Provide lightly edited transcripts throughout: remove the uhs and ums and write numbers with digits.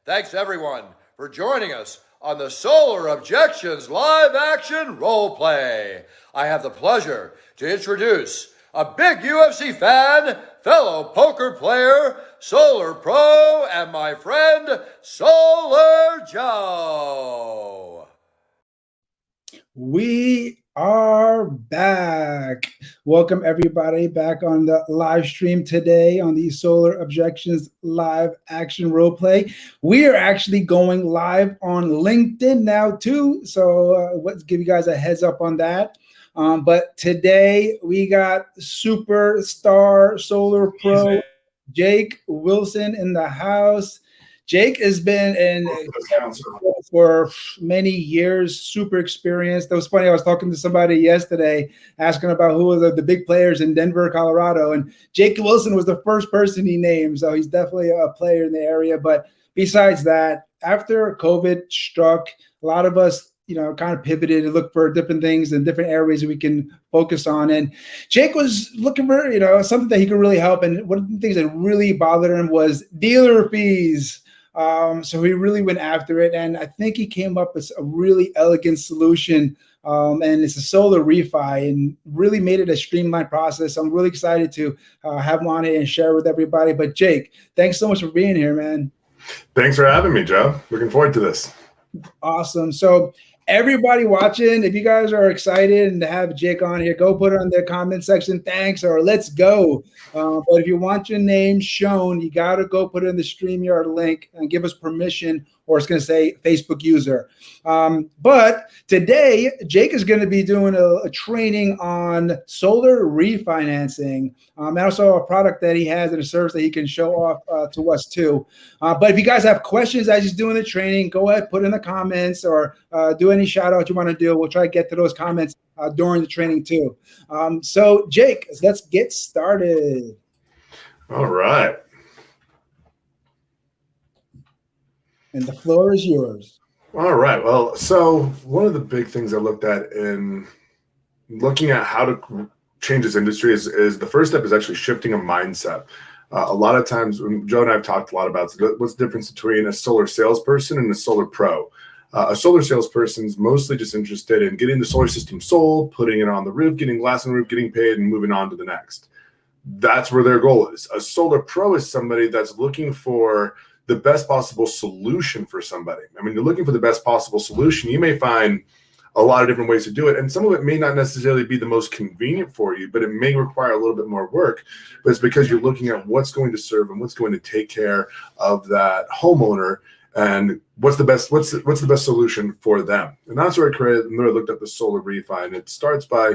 Thanks everyone for joining us on the Solar Objections live action role play. I have the pleasure to introduce a big UFC fan, fellow poker player, Solar Pro, and my friend, Solar Joe. We are back. Welcome everybody back on the live stream today on the Solar Objections live action role play. We are actually going live on LinkedIn now too, so let's give you guys a heads up on that. But today we got superstar Solar Pro Jake Wilson in the house. Jake has been in for many years, super experienced. That was funny. I was talking to somebody yesterday asking about who are the big players in Denver, Colorado, and Jake Wilson was the first person he named. So he's definitely a player in the area. But besides that, after COVID struck, a lot of us, kind of pivoted and looked for different things and different areas that we can focus on. And Jake was looking for, something that he could really help. And one of the things that really bothered him was dealer fees. So he really went after it, and I think he came up with a really elegant solution, and it's a solar refi, and really made it a streamlined process. I'm really excited to have him on it and share with everybody. But Jake, thanks so much for being here, man. Thanks for having me, Joe. Looking forward to this. Awesome. So everybody watching, if you guys are excited and to have Jake on here, go put it on the comment section. Thanks, or let's go. But if you want your name shown, you got to go put it in the StreamYard link and give us permission, or it's going to say Facebook user. But today, Jake is going to be doing a training on solar refinancing, and also a product that he has and a service that he can show off to us too. But if you guys have questions as he's doing the training, go ahead, put in the comments, or do any shout out you want to do. We'll try to get to those comments during the training too. So Jake, let's get started. All right. And the floor is yours. All right. Well, so one of the big things I looked at in looking at how to change this industry is the first step is actually shifting a mindset. A lot of times, when Joe and I have talked a lot about what's the difference between a solar salesperson and a solar pro. A solar salesperson is mostly just interested in getting the solar system sold, putting it on the roof, getting glass on the roof, getting paid, and moving on to the next. That's where their goal is. A solar pro is somebody that's looking for the best possible solution for somebody. I mean, you're looking for the best possible solution. You may find a lot of different ways to do it, and some of it may not necessarily be the most convenient for you, but it may require a little bit more work. But it's because you're looking at what's going to serve and what's going to take care of that homeowner, and what's the best solution for them. And that's where I looked at the solar refi, and it starts by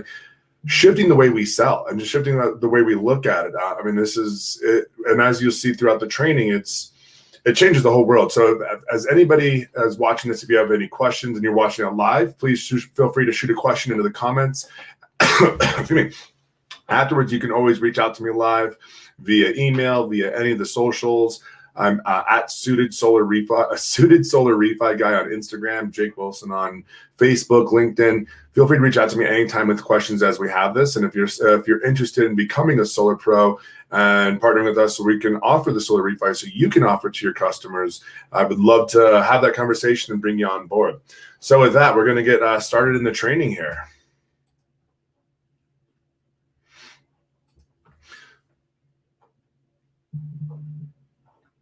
shifting the way we sell and just shifting the way we look at it. I mean, this is it, and as you'll see throughout the training, it changes the whole world. So as anybody is watching this, if you have any questions and you're watching it live, please feel free to shoot a question into the comments. Excuse me. Afterwards, you can always reach out to me live via email, via any of the socials. I'm at Suited Solar Refi, a Suited Solar Refi guy on Instagram, Jake Wilson on Facebook, LinkedIn. Feel free to reach out to me anytime with questions as we have this. And if you're interested in becoming a solar pro and partnering with us so we can offer the solar refi so you can offer to your customers, I would love to have that conversation and bring you on board. So with that, we're going to get started in the training here.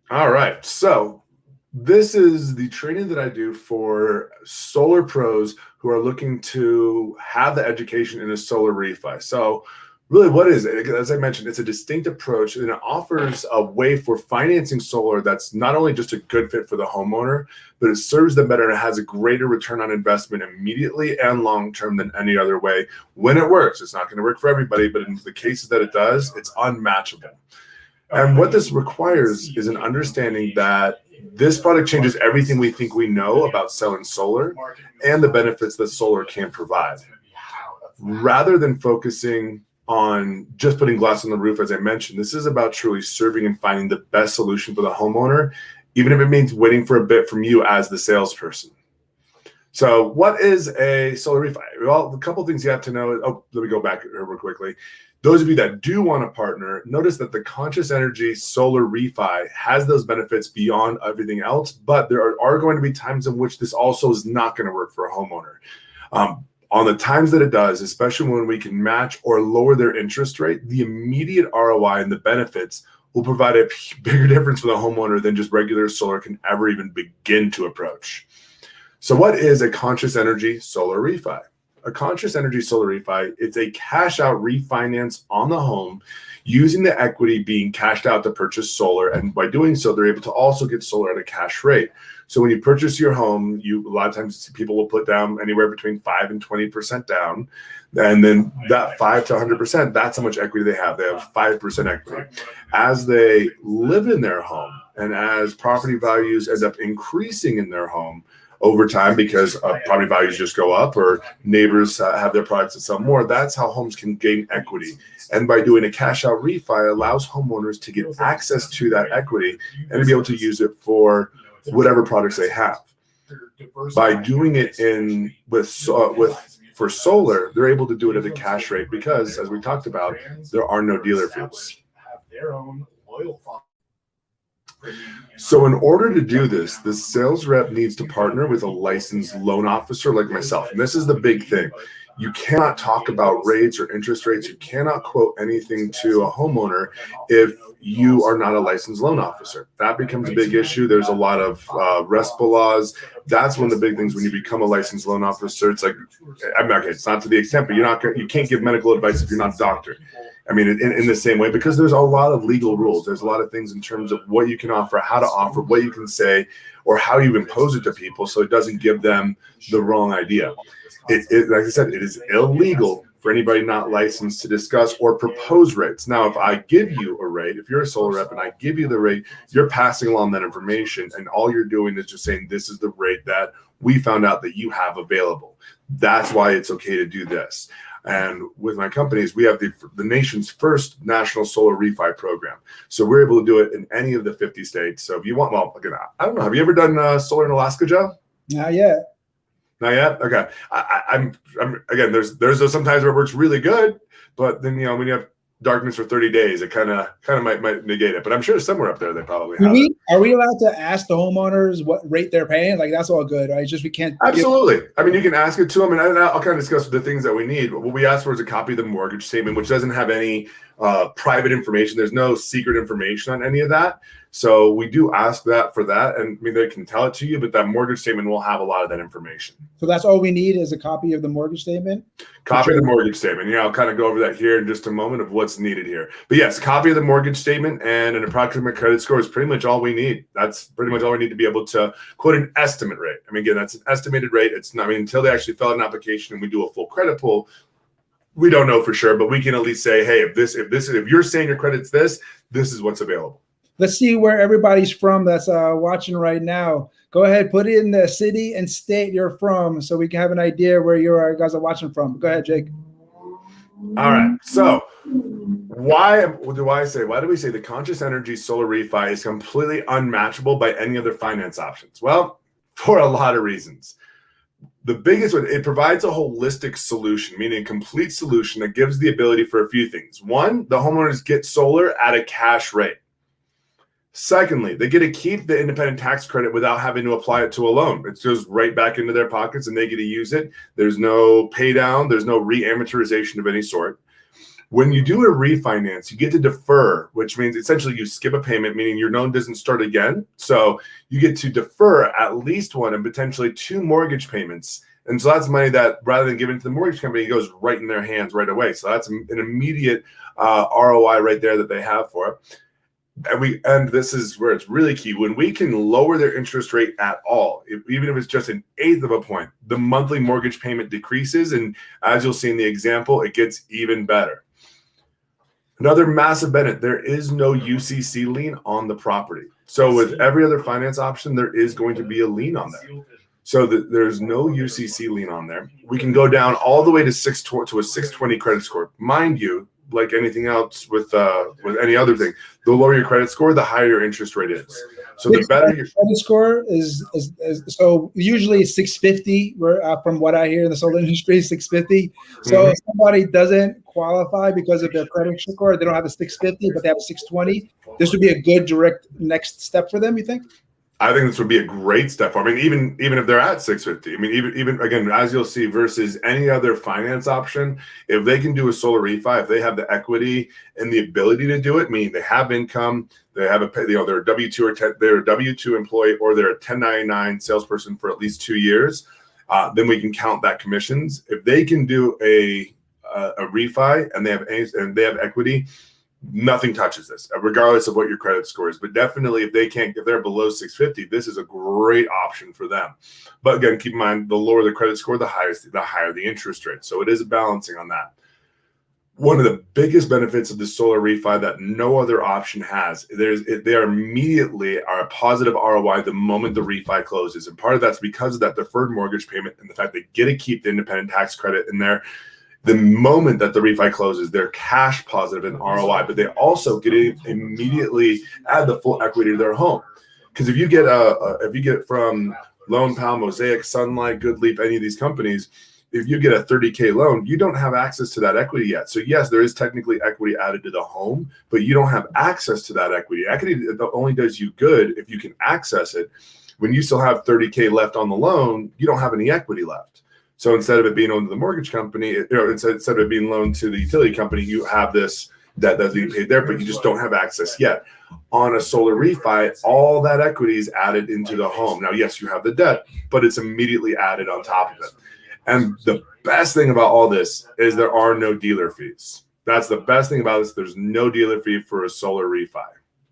All right, so this is the training that I do for solar pros who are looking to have the education in a solar refi. So really, what is it? As I mentioned, it's a distinct approach, and it offers a way for financing solar that's not only just a good fit for the homeowner, but it serves them better and it has a greater return on investment immediately and long-term than any other way when it works. It's not going to work for everybody, but in the cases that it does, it's unmatchable. And what this requires is an understanding that this product changes everything we think we know about selling solar and the benefits that solar can provide. Rather than focusing on just putting glass on the roof, as I mentioned, this is about truly serving and finding the best solution for the homeowner, even if it means waiting for a bit from you as the salesperson. So what is a solar refi? Well, a couple things you have to know. Oh, let me go back here real quickly. Those of you that do want to partner, notice that the Conscious Energy Solar Refi has those benefits beyond everything else, but there are going to be times in which this also is not going to work for a homeowner. On the times that it does, especially when we can match or lower their interest rate, the immediate ROI and the benefits will provide a bigger difference for the homeowner than just regular solar can ever even begin to approach. So what is a Conscious Energy Solar Refi? A Conscious Energy Solar Refi, it's a cash out refinance on the home using the equity being cashed out to purchase solar. And by doing so, they're able to also get solar at a cash rate. So when you purchase your home, a lot of times people will put down anywhere between 5 and 20% down. And then that 5 to 100%, that's how much equity they have. They have 5% equity. As they live in their home and as property values end up increasing in their home over time because property values just go up or neighbors have their products to sell more, that's how homes can gain equity. And by doing a cash out refi allows homeowners to get access to that equity and to be able to use it for whatever products they have. By doing it for solar, they're able to do it at a cash rate because, as we talked about, there are no dealer fees. So in order to do this, the sales rep needs to partner with a licensed loan officer like myself. And this is the big thing. You cannot talk about rates or interest rates. You cannot quote anything to a homeowner if you are not a licensed loan officer. That becomes a big issue. There's a lot of RESPA laws. That's one of the big things when you become a licensed loan officer. It's like, okay, it's not to the extent, but you can't give medical advice if you're not a doctor. I mean, in the same way, because there's a lot of legal rules. There's a lot of things in terms of what you can offer, how to offer, what you can say, or how you impose it to people so it doesn't give them the wrong idea. Like I said, it is illegal for anybody not licensed to discuss or propose rates. Now, if I give you a rate, if you're a solar rep and I give you the rate, you're passing along that information, and all you're doing is just saying, this is the rate that we found out that you have available. That's why it's okay to do this. And with my companies, we have the nation's first national solar refi program. So we're able to do it in any of the 50 states. So if you want, well, again, I don't know. Have you ever done solar in Alaska, Joe? Not yet. Not yet? Okay. I'm again, there's those sometimes where it works really good, but then, when you have darkness for 30 days, it kind of might negate it. But I'm sure somewhere up there they probably have it. Are we allowed to ask the homeowners what rate they're paying? Like, that's all good, right? It's just we can't. Absolutely. I mean, you can ask it to them, and I'll kind of discuss the things that we need. What we ask for is a copy of the mortgage statement, which doesn't have any private information. There's no secret information on any of that. So we do ask that for that. And I mean, they can tell it to you, but that mortgage statement will have a lot of that information. So that's all we need is a copy of the mortgage statement? Copy of the mortgage statement. Yeah, I'll kind of go over that here in just a moment of what's needed here. But yes, copy of the mortgage statement and an approximate credit score is pretty much all we need. That's pretty much all we need to be able to quote an estimate rate. I mean, again, that's an estimated rate. It's not, I mean, until they actually fill out an application and we do a full credit pull, we don't know for sure, but we can at least say, hey, if you're saying your credit's this is what's available. Let's see where everybody's from that's watching right now. Go ahead, put in the city and state you're from so we can have an idea where you guys are watching from. Go ahead, Jake. All right. So why do we say the Conscious Energy Solar Refi is completely unmatchable by any other finance options? Well, for a lot of reasons. The biggest one, it provides a holistic solution, meaning a complete solution that gives the ability for a few things. One, the homeowners get solar at a cash rate. Secondly, they get to keep the independent tax credit without having to apply it to a loan. It goes right back into their pockets and they get to use it. There's no pay down. There's no re-amortization of any sort. When you do a refinance, you get to defer, which means essentially you skip a payment, meaning your loan doesn't start again. So you get to defer at least one and potentially two mortgage payments. And so that's money that rather than giving to the mortgage company, it goes right in their hands right away. So that's an immediate ROI right there that they have for it. And this is where it's really key. When we can lower their interest rate at all, even if it's just an eighth of a point, the monthly mortgage payment decreases. And as you'll see in the example, it gets even better. Another massive benefit, there is no UCC lien on the property. So with every other finance option, there is going to be a lien on there. So there's no UCC lien on there. We can go down all the way to a 620 credit score. Mind you, like anything else with any other thing, the lower your credit score, the higher your interest rate is. So the better your credit score is so usually 650. From what I hear in the solar industry, 650. So if somebody doesn't qualify because of their credit score, they don't have a 650, but they have a 620. This would be a good direct next step for them. You think? I think this would be a great step. I mean, even if they're at 650, I mean, even again, as you'll see, versus any other finance option, if they can do a solar refi, if they have the equity and the ability to do it, meaning they have income, they have they're a W-2 or they're a W-2 employee, or they're a 1099 salesperson for at least 2 years, then we can count that commissions. If they can do a refi and they have equity, nothing touches this, regardless of what your credit score is. But definitely, if they're below 650, this is a great option for them. But again, keep in mind, the lower the credit score, the higher the interest rate. So it is a balancing on that. One of the biggest benefits of the solar refi that no other option has, they are immediately a positive ROI the moment the refi closes. And part of that's because of that deferred mortgage payment and the fact they get to keep the independent tax credit in there. The moment that the refi closes, they're cash positive in ROI, but they also get to immediately add the full equity to their home. Because if you get from Loan Pal, Mosaic, Sunlight, Good Leap, any of these companies, if you get a 30K loan, you don't have access to that equity yet. So yes, there is technically equity added to the home, but you don't have access to that equity. Equity only does you good if you can access it. When you still have 30K left on the loan, you don't have any equity left. So instead of it being owned to the mortgage company, instead of it being loaned to the utility company, you have this debt that's being paid there, but you just don't have access yet. On a solar refi, all that equity is added into the home. Now, yes, you have the debt, but it's immediately added on top of it. And the best thing about all this is there are no dealer fees. That's the best thing about this. There's no dealer fee for a solar refi.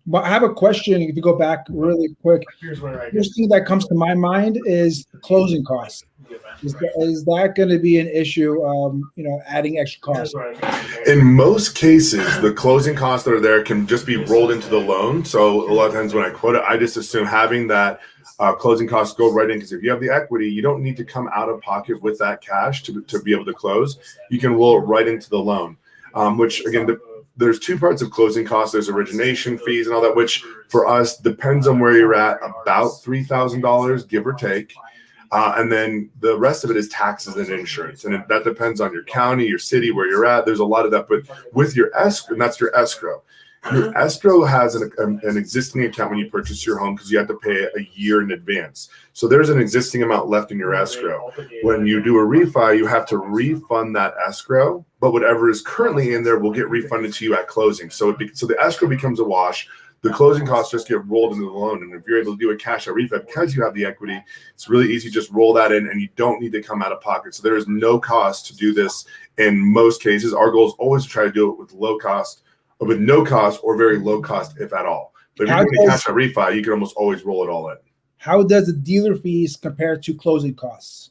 But I have a question. If you go back really quick, first thing that comes to my mind is closing costs. Is that going to be an issue? Adding extra costs. In most cases, the closing costs that are there can just be rolled into the loan. So a lot of times when I quote it, I just assume having that closing costs go right in, because if you have the equity, you don't need to come out of pocket with that cash to be able to close. You can roll it right into the loan, which again, there's two parts of closing costs. There's origination fees and all that, which for us depends on where you're at, about $3,000, give or take. And then the rest of it is taxes and insurance. And that depends on your county, your city, where you're at. There's a lot of that. But with your escrow, and that's your escrow. Your escrow has an existing account when you purchase your home, because you have to pay a year in advance. So there's an existing amount left in your escrow. When you do a refi, you have to refund that escrow, but whatever is currently in there will get refunded to you at closing. So the escrow becomes a wash. The closing costs just get rolled into the loan. And if you're able to do a cash out refi because you have the equity, it's really easy. Just roll that in and you don't need to come out of pocket. So there is no cost to do this in most cases. Our goal is always to try to do it with no cost or very low cost, if at all. But if you're doing a cash out refi, you can almost always roll it all in. How does the dealer fees compare to closing costs?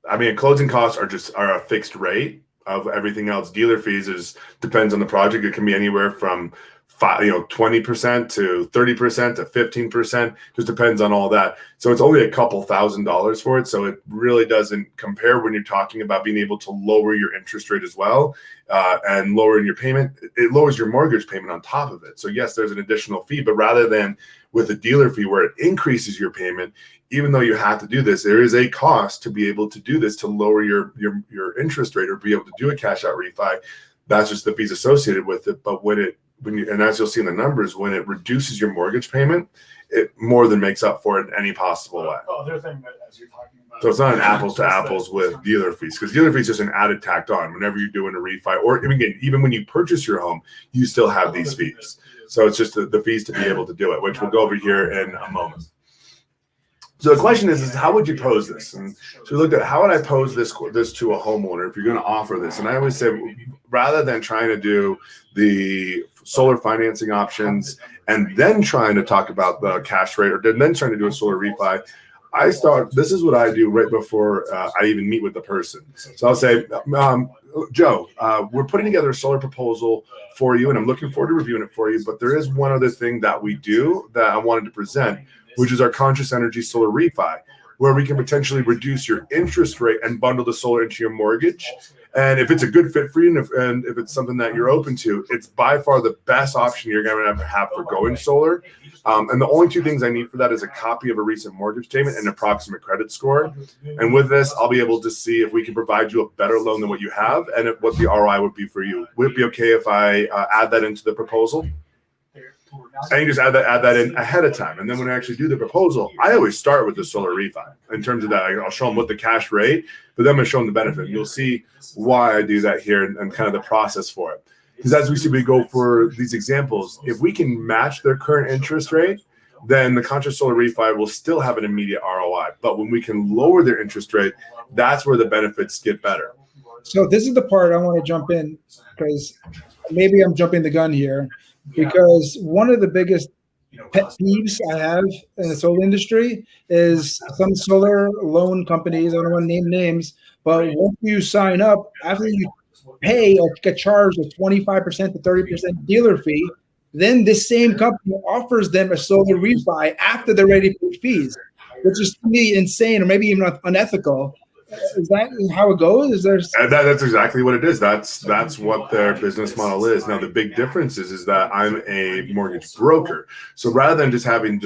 I mean, closing costs are a fixed rate of everything else. Dealer fees depends on the project. It can be anywhere from 20% to 30% to 15%. Just depends on all that. So it's only a couple $1,000s for it. So it really doesn't compare when you're talking about being able to lower your interest rate as well, and lowering your payment. It lowers your mortgage payment on top of it. So yes, there's an additional fee, but rather than with a dealer fee where it increases your payment, even though you have to do this, there is a cost to be able to do this, to lower your interest rate or be able to do a cash out refi. That's just the fees associated with it. But and as you'll see in the numbers, when it reduces your mortgage payment, it more than makes up for it in any possible way. So it's not an apples to apples with dealer fees, because dealer fees is just an added tacked on whenever you're doing a refi, or again, even when you purchase your home, you still have these fees. So it's just the fees to be able to do it, which we'll go over here in a moment. So the question is how would you pose this? And so we looked at how would I pose this to a homeowner if you're going to offer this? And I always say, rather than trying to do the solar financing options and then trying to talk about the cash rate, or then trying to do a solar refi, this is what I do right before I even meet with the person. So I'll say, Joe, we're putting together a solar proposal for you, and I'm looking forward to reviewing it for you. But there is one other thing that we do that I wanted to present, which is our Conscious Energy Solar Refi, where we can potentially reduce your interest rate and bundle the solar into your mortgage. And if it's a good fit for you, and if it's something that you're open to, it's by far the best option you're going to have for going solar. And the only two things I need for that is a copy of a recent mortgage statement and an approximate credit score. And with this, I'll be able to see if we can provide you a better loan than what you have and what the ROI would be for you. Would it be okay if I add that into the proposal? And you just add that in ahead of time. And then when I actually do the proposal, I always start with the solar refi. In terms of that, I'll show them what the cash rate, but then I'm going to show them the benefit. You'll see why I do that here and kind of the process for it. Because as we see, we go for these examples, if we can match their current interest rate, then the contract solar refi will still have an immediate ROI. But when we can lower their interest rate, that's where the benefits get better. So this is the part I want to jump in, because maybe I'm jumping the gun here, because one of the biggest pet peeves I have in the solar industry is some solar loan companies, I don't want to name names, but once you sign up, after you pay or get charged a 25% to 30% dealer fee, then this same company offers them a solar refi after they're ready to pay fees, which is to me insane or maybe even unethical. Is that how it goes? Is there? That's exactly what it is. That's what their business model is. Now the big difference is that I'm a mortgage broker. So rather than just having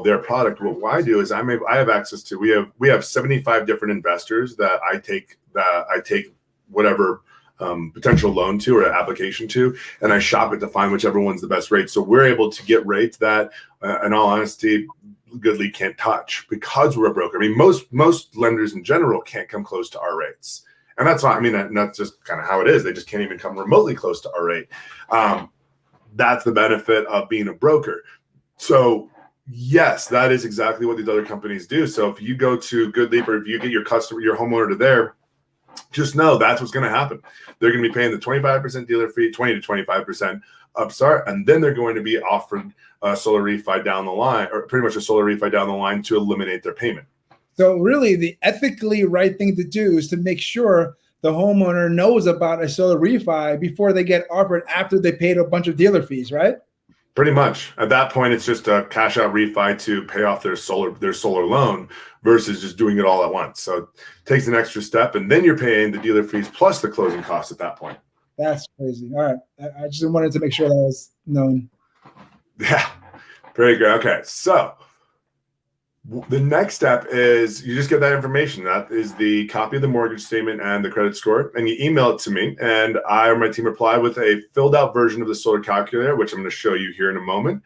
their product, what I do is I have access to. We have 75 different investors that I take whatever potential loan to or application to, and I shop it to find whichever one's the best rate. So we're able to get rates that, in all honesty, Goodly can't touch because we're a broker. I mean, most lenders in general can't come close to our rates, and that's why. I mean, that's just kind of how it is. They just can't even come remotely close to our rate. That's the benefit of being a broker. So yes, that is exactly what these other companies do. So if you go to Goodleap or if you get your homeowner to there, just know that's what's going to happen. They're going to be paying the 25% dealer fee, 20 to 25% upstart, and then they're going to be offered a solar refi down the line, or pretty much a solar refi down the line to eliminate their payment. So really the ethically right thing to do is to make sure the homeowner knows about a solar refi before they get offered after they paid a bunch of dealer fees, right? Pretty much. At that point, it's just a cash out refi to pay off their solar loan versus just doing it all at once. So it takes an extra step, and then you're paying the dealer fees plus the closing costs at that point. That's crazy. All right. I just wanted to make sure that was known. Yeah, very good. Okay, so the next step is you just get that information. That is the copy of the mortgage statement and the credit score, and you email it to me, and I or my team reply with a filled out version of the solar calculator, which I'm going to show you here in a moment.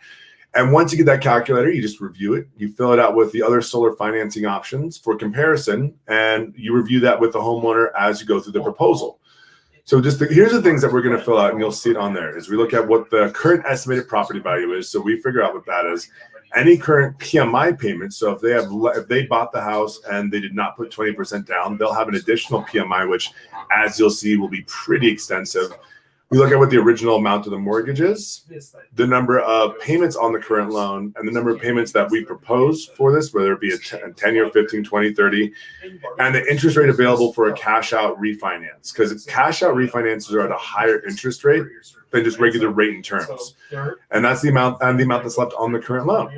And once you get that calculator, you just review it. You fill it out with the other solar financing options for comparison, and you review that with the homeowner as you go through the proposal. So here's the things that we're going to fill out, and you'll see it on there, is we look at what the current estimated property value is. So we figure out what that is. Any current PMI payments. So if they bought the house and they did not put 20% down, they'll have an additional PMI, which, as you'll see, will be pretty extensive. We look at what the original amount of the mortgage is, the number of payments on the current loan, and the number of payments that we propose for this, whether it be a 10-year, 15, 20, 30, and the interest rate available for a cash out refinance. Because cash out refinances are at a higher interest rate than just regular rate in terms. And that's the amount that's left on the current loan.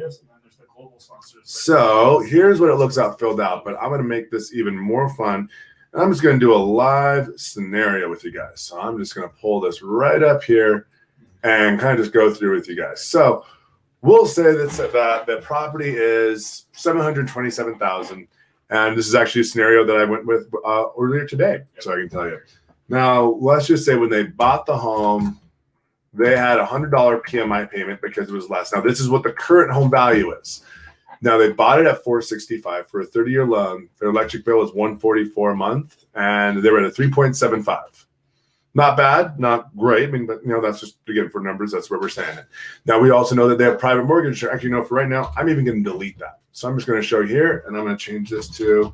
So here's what it looks out filled out, but I'm going to make this even more fun. I'm just going to do a live scenario with you guys. So I'm just going to pull this right up here and kind of just go through with you guys. So we'll say that the property is $727,000, and this is actually a scenario that I went with earlier today, so I can tell you. Now, let's just say when they bought the home, they had a $100 PMI payment because it was less. Now, this is what the current home value is. Now, they bought it at $465 for a 30-year loan. Their electric bill is $144 a month, and they were at a 3.75. Not bad, not great. I mean, but that's just, again, for numbers, that's where we're saying it. Now, we also know that they have private mortgage. Actually, for right now, I'm even going to delete that. So I'm just going to show you here, and I'm going to change this to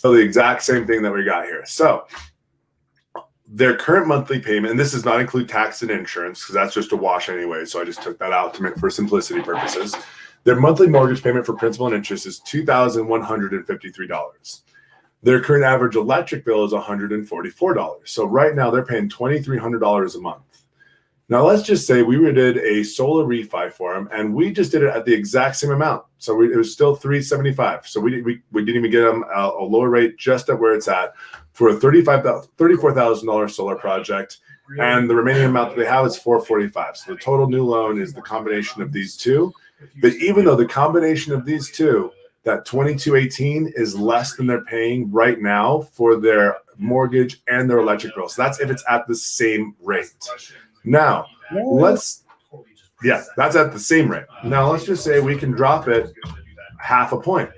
the exact same thing that we got here. So their current monthly payment, and this does not include tax and insurance because that's just a wash anyway. So I just took that out for simplicity purposes. Their monthly mortgage payment for principal and interest is $2,153. Their current average electric bill is $144. So right now they're paying $2,300 a month. Now, let's just say we did a solar refi for him, and we just did it at the exact same amount. So it was still $375. So we didn't even get him a lower rate, just at where it's at for a $34,000 solar project. And the remaining amount that they have is $445. So the total new loan is the combination of these two. But even though the combination of these two, that $2,218 is less than they're paying right now for their mortgage and their electric bill. So that's if it's at the same rate. Now, that's at the same rate. Now, let's just say we can drop it half a point.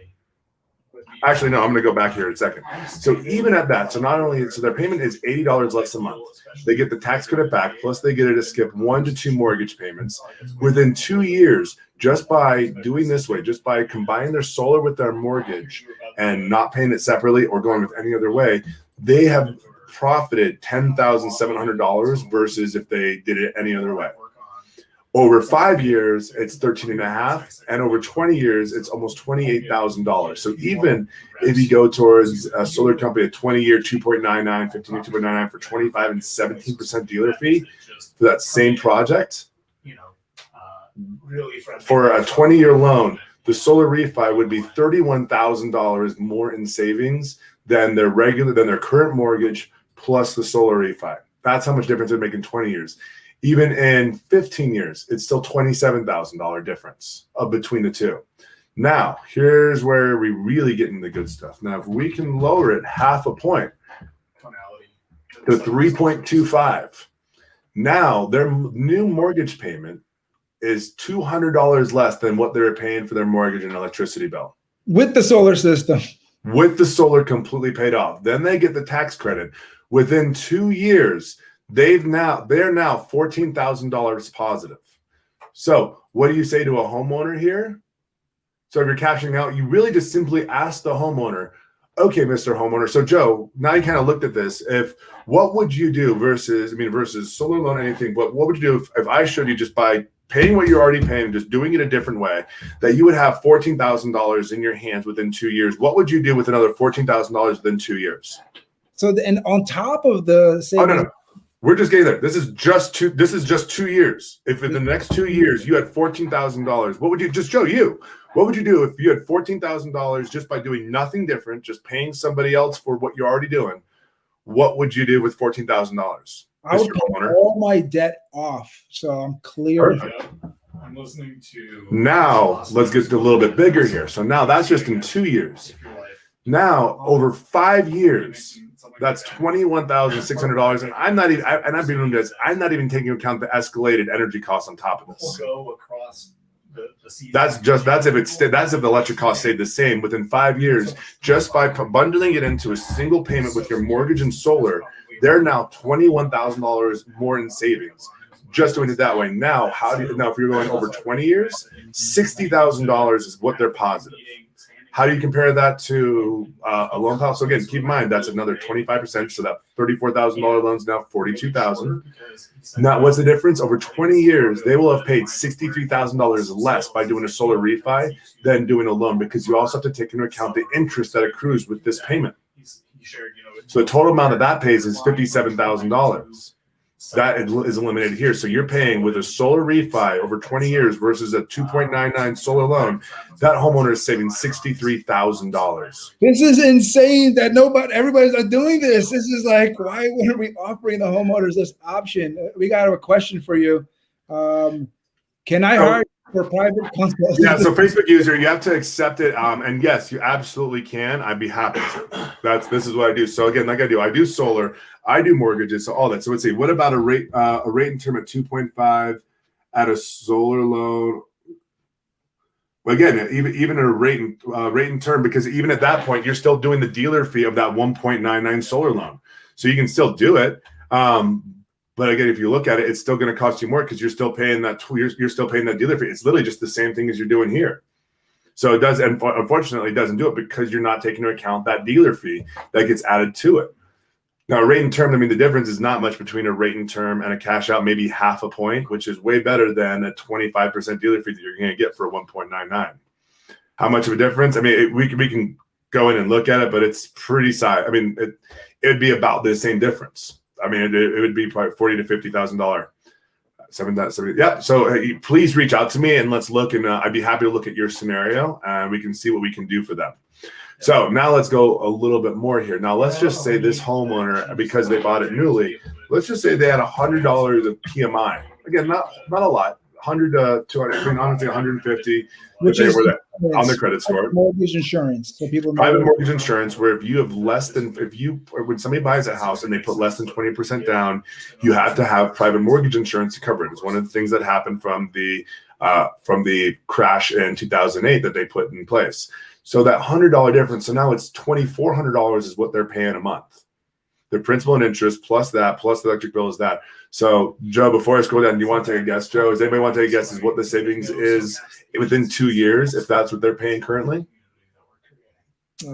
Actually, no, I'm going to go back here in a second. So even at that, so their payment is $80 less a month. They get the tax credit back, plus they get it to skip 1 to 2 mortgage payments. Within 2 years, just by doing this way, just by combining their solar with their mortgage and not paying it separately or going with any other way, they have profited $10,700 versus if they did it any other way. Over 5 years, it's 13.5, and over 20 years, it's almost $28,000. So even if you go towards a solar company, a 20-year 2.99, 15-year 2.99 for 25 and 17% dealer fee for that same project, for a 20-year loan, the solar refi would be $31,000 more in savings than their current mortgage plus the solar refi. That's how much difference it would make in 20 years. Even in 15 years, it's still $27,000 difference between the two. Now, here's where we really get into the good stuff. Now, if we can lower it half a point to 3.25, now their new mortgage payment is $200 less than what they were paying for their mortgage and electricity bill. With the solar system. With the solar completely paid off. Then they get the tax credit. Within 2 years, they're now $14,000 positive. So what do you say to a homeowner here? So if you're cashing out, you really just simply ask the homeowner, okay, Mr. Homeowner. So Joe, now you kind of looked at this. What would you do versus solar loan, anything, but what would you do if I showed you just by paying what you're already paying, just doing it a different way, that you would have $14,000 in your hands within 2 years? What would you do with another $14,000 within 2 years? So, and on top of the savings, no. We're just getting there. This is just 2 years. If in the next 2 years you had $14,000, what would you what would you do if you had $14,000 just by doing nothing different, just paying somebody else for what you're already doing? What would you do with $14,000? I would pay all my debt off, so I'm clear. I'm listening to. Now let's get a little bit bigger here. So now that's just in 2 years. Now over 5 years, that's $21,600, and I'm not even taking into account the escalated energy costs on top of this. Go across the that's if the electric costs stayed the same within 5 years, just by bundling it into a single payment with your mortgage and solar. They're now $21,000 more in savings, just doing it that way. Now, if you're going over 20 years, $60,000 is what they're positive. How do you compare that to a loan file? So again, keep in mind that's another 25%. So that $34,000 loan is now $42,000. Now, what's the difference? Over 20 years, they will have paid $63,000 less by doing a solar refi than doing a loan, because you also have to take into account the interest that accrues with this payment. So the total amount that pays is $57,000. That is eliminated here. So you're paying with a solar refi over 20 years versus a 2.99 solar loan. That homeowner is saving $63,000. This is insane that everybody's not doing this. This is like, why are we offering the homeowners this option? We got a question for you. Can I hire for private consultation? Yeah, so Facebook user, you have to accept it. And yes, you absolutely can. I'd be happy to. This is what I do. So again, like I do solar, I do mortgages, so all that. So let's see, what about a rate and term at 2.5 at a solar loan? Well, again, even a rate and term, because even at that point, you're still doing the dealer fee of that 1.99 solar loan. So you can still do it. But again, if you look at it, it's still going to cost you more because you're still paying that. You're still paying that dealer fee. It's literally just the same thing as you're doing here. So it does, and unfortunately, it doesn't do it because you're not taking into account that dealer fee that gets added to it. Now, a rate and term, the difference is not much between a rate and term and a cash out, maybe half a point, which is way better than a 25% dealer fee that you're going to get for a 1.99. How much of a difference? We can go in and look at it, but it's pretty it would be about the same difference. It would be probably $40,000 to $50,000 7.7. Yeah. So please reach out to me and let's look. And I'd be happy to look at your scenario and we can see what we can do for them. So now let's go a little bit more here. Now let's just say this homeowner, because they bought it newly, let's just say they had $100 of PMI. Again, not a lot, 100 to 200, I mean, honestly 150, which is on their credit score. Mortgage insurance. So people private mortgage insurance, where if you have less than, when somebody buys a house and they put less than 20% down, you have to have private mortgage insurance to cover it. It's one of the things that happened from the crash in 2008 that they put in place. So that $100 difference, so now it's $2,400 is what they're paying a month. Their principal and interest plus that, plus the electric bill is that. So Joe, before I scroll down, do you want to take a guess, Joe? Does anybody want to take a guess as what the savings is within 2 years, if that's what they're paying currently? It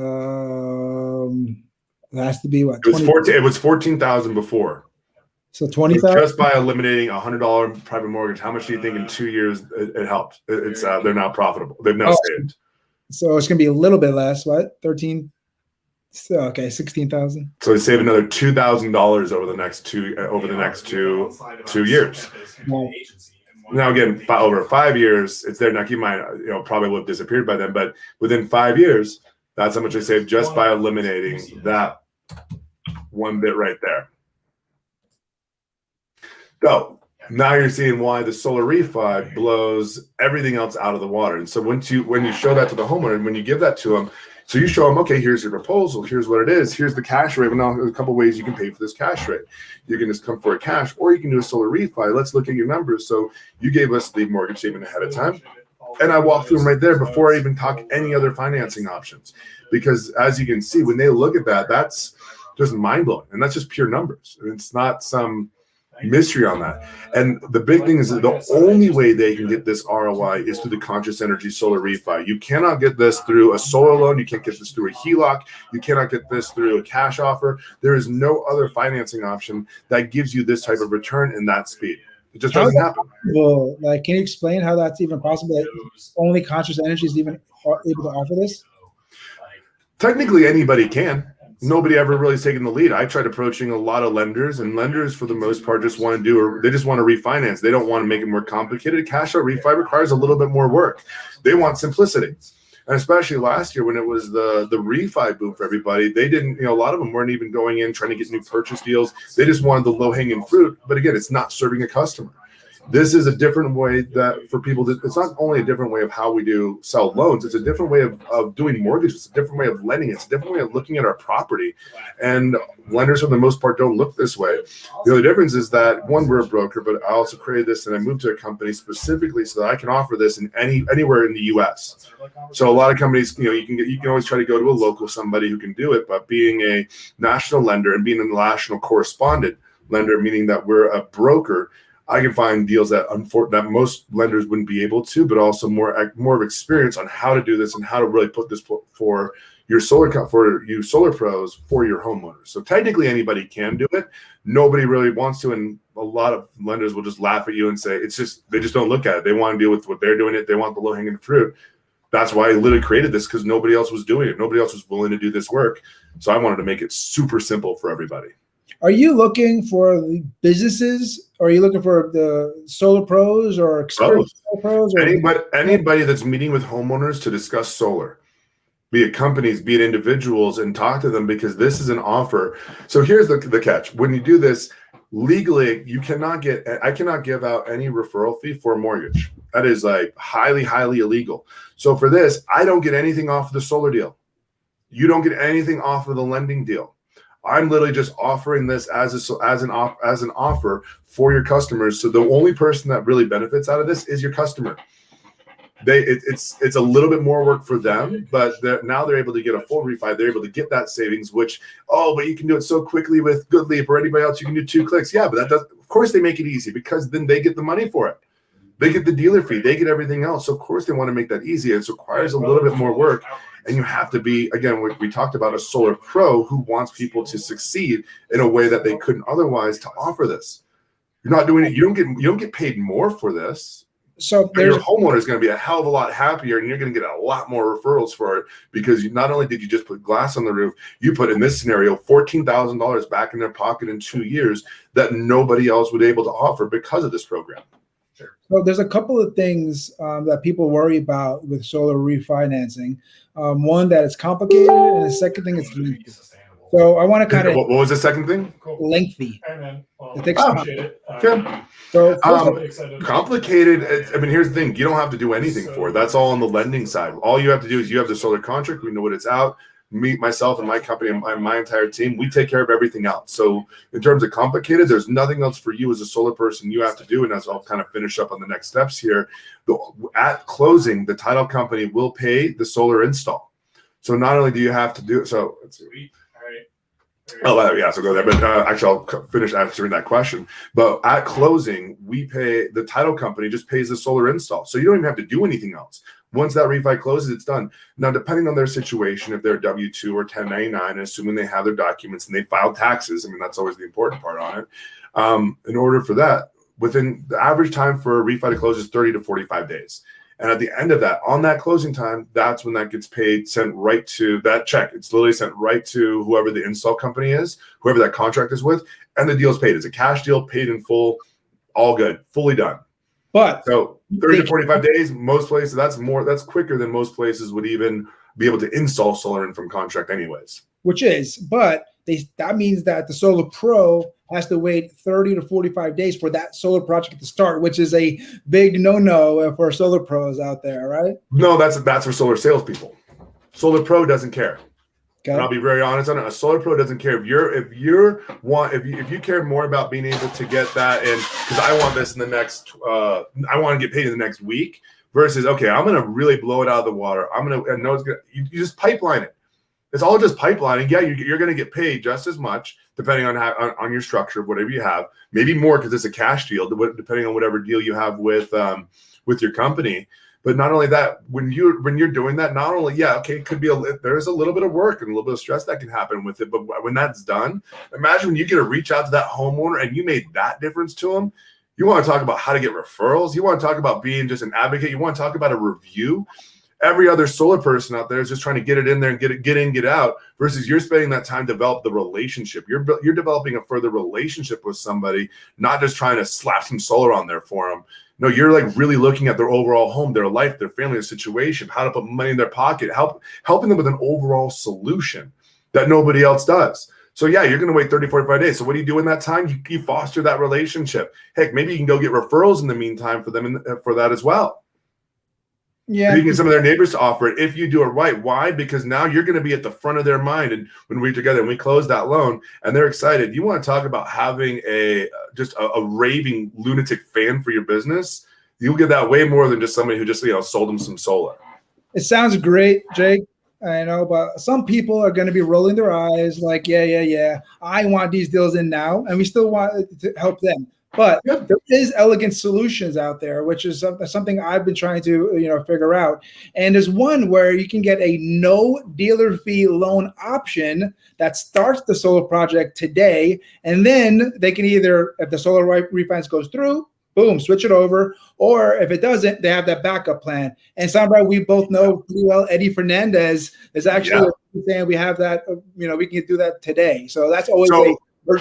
has to be what? It was 14,000 before. So 20,000 just by eliminating $100 private mortgage. How much do you think in 2 years it helped? It's they're not profitable. They've now saved. So it's going to be a little bit less. What? 13. So, okay, 16,000. So they save another $2,000 over the next two years. Wow. Now again, over 5 years, it's there. Now keep in mind, probably would have disappeared by then, but within 5 years, that's how much they saved just by eliminating that one bit right there. So now you're seeing why the solar refi blows everything else out of the water. And so when you show that to the homeowner, and when you give that to them, so you show them, okay, here's your proposal, here's what it is, here's the cash rate. Well, now there's a couple ways you can pay for this cash rate. You can just come for a cash, or you can do a solar refi. Let's look at your numbers. So you gave us the mortgage statement ahead of time, and I walked through them right there before I even talk any other financing options. Because as you can see, when they look at that, that's just mind-blowing, and that's just pure numbers. It's not some mystery on that. And the big thing is that the only way they can get this ROI is through the conscious energy solar refi. You cannot get this through a solar loan. You can't get this through a HELOC. You cannot get this through a cash offer. There is no other financing option that gives you this type of return in that speed. It just doesn't happen. Well, can you explain how that's even possible? That only conscious energy is even able to offer this? Technically, anybody can. Nobody ever really has taken the lead. I tried approaching a lot of lenders, and lenders, for the most part, just want to they just want to refinance. They don't want to make it more complicated. Cash out refi requires a little bit more work. They want simplicity. And especially last year when it was the refi boom for everybody, they didn't, a lot of them weren't even going in trying to get new purchase deals. They just wanted the low-hanging fruit. But again, it's not serving a customer. This is a different way that for people that it's not only a different way of how we do sell loans, it's a different way of doing mortgages, it's a different way of lending, it's a different way of looking at our property. And lenders for the most part don't look this way. The other difference is that one, we're a broker, but I also created this and I moved to a company specifically so that I can offer this in anywhere in the US. So a lot of companies, you can always try to go to a local somebody who can do it, but being a national lender and being a national correspondent lender, meaning that we're a broker, I can find deals that most lenders wouldn't be able to, but also more of experience on how to do this and how to really put this for your solar pros for your homeowners. So technically anybody can do it. Nobody really wants to, and a lot of lenders will just laugh at you and say they just don't look at it. They want to deal with what they're doing. They want the low hanging fruit. That's why I literally created this, because nobody else was doing it. Nobody else was willing to do this work. So I wanted to make it super simple for everybody. Are you looking for the businesses, or are you looking for the solar pros or experienced solar pros? Or anybody that's meeting with homeowners to discuss solar, be it companies, be it individuals, and talk to them, because this is an offer. So here's the catch. When you do this, legally, I cannot give out any referral fee for a mortgage. That is highly, highly illegal. So for this, I don't get anything off of the solar deal. You don't get anything off of the lending deal. I'm literally just offering this as an offer for your customers. So the only person that really benefits out of this is your customer. It's a little bit more work for them, but now they're able to get a full refi. They're able to get that savings, which, but you can do it so quickly with GoodLeap or anybody else. You can do 2 clicks. Yeah, but of course they make it easy, because then they get the money for it. They get the dealer fee. They get everything else. So of course they want to make that easy. It requires a little bit more work. And you have to be, again, we talked about a solar pro who wants people to succeed in a way that they couldn't otherwise to offer this. You're not doing it. You don't get paid more for this. So And there's your homeowner is going to be a hell of a lot happier, and you're going to get a lot more referrals for it because not only did you just put glass on the roof, you put in this scenario $14,000 back in their pocket in 2 years that nobody else would be able to offer because of this program. Well, there's a couple of things that people worry about with solar refinancing. One, that it's complicated, and the second thing is lengthy. So I want to kind of What was the second thing? lengthy. And then, well, It takes appreciate it. Okay. So Complicated. I mean, here's the thing: you don't have to do anything for it. That's all on the lending side. All you have to do is you have the solar contract. We know what it's out. Me, myself, and my company, and my entire team, we take care of everything else. So in terms of complicated, there's nothing else for you as a solar person you have to do. And as I'll kind of finish up on the next steps here, at closing, the title company will pay the solar install. So not only do you have to do it, so let's see. Oh, yeah, so go there. But actually, I'll finish answering that question. But at closing, we pay, the title company just pays the solar install. So you don't even have to do anything else. Once that refi closes, it's done. Now, depending on their situation, if they're W-2 or 1099, assuming they have their documents and they file taxes, I mean, that's always the important part on it. In order for that, within the average time for a refi to close is 30 to 45 days. And at the end of that, on that closing time, that's when that gets paid, sent right to that check. It's literally sent right to whoever the install company is, whoever that contract is with, and the deal's paid. It's a cash deal, paid in full, all good, fully done. But so 30 to 45 days, most places, that's quicker than most places would even be able to install solar in from contract anyways. That means that the Solar Pro has to wait 30 to 45 days for that solar project to start, which is a big no-no for solar pros out there, right? No, that's for solar salespeople. Solar Pro doesn't care. Okay. And I'll be very honest on it. A solar pro doesn't care if you care more about being able to get that in, because I want this in the next I want to get paid in the next week versus okay, I'm gonna really blow it out of the water. You just pipeline it. It's all just pipelining. Yeah, you're gonna get paid just as much depending on your structure, whatever you have, maybe more because it's a cash deal, depending on whatever deal you have with your company. But not only that, when you're doing that, not only, it could be there's a little bit of work and a little bit of stress that can happen with it. But when that's done, imagine when you get to reach out to that homeowner and you made that difference to them. You want to talk about how to get referrals. You want to talk about being just an advocate. You want to talk about a review. Every other solar person out there is just trying to get it in there and get in, get out, versus you're spending that time to develop the relationship. You're developing a further relationship with somebody, not just trying to slap some solar on there for them. No, you're like really looking at their overall home, their life, their family, their situation, how to put money in their pocket, helping them with an overall solution that nobody else does. So yeah, you're going to wait 30, 45 days. So what do you do in that time? You foster that relationship. Heck, maybe you can go get referrals in the meantime for them for that as well. Yeah, you can get some of their neighbors to offer it if you do it right. Why? Because now you're going to be at the front of their mind, and when we're together and we close that loan and they're excited. You want to talk about having just a raving lunatic fan for your business? You'll get that way more than just somebody who just sold them some solar. It sounds great, Jake. I know, but some people are going to be rolling their eyes like, yeah. I want these deals in now, and we still want to help them. But there is elegant solutions out there, which is something I've been trying to figure out. And there's one where you can get a no dealer fee loan option that starts the solar project today, and then they can either, if the solar refinance goes through, boom, switch it over, or if it doesn't, they have that backup plan. And somebody we both know pretty well, Eddie Fernandez, is actually saying we have that. We can do that today. So that's always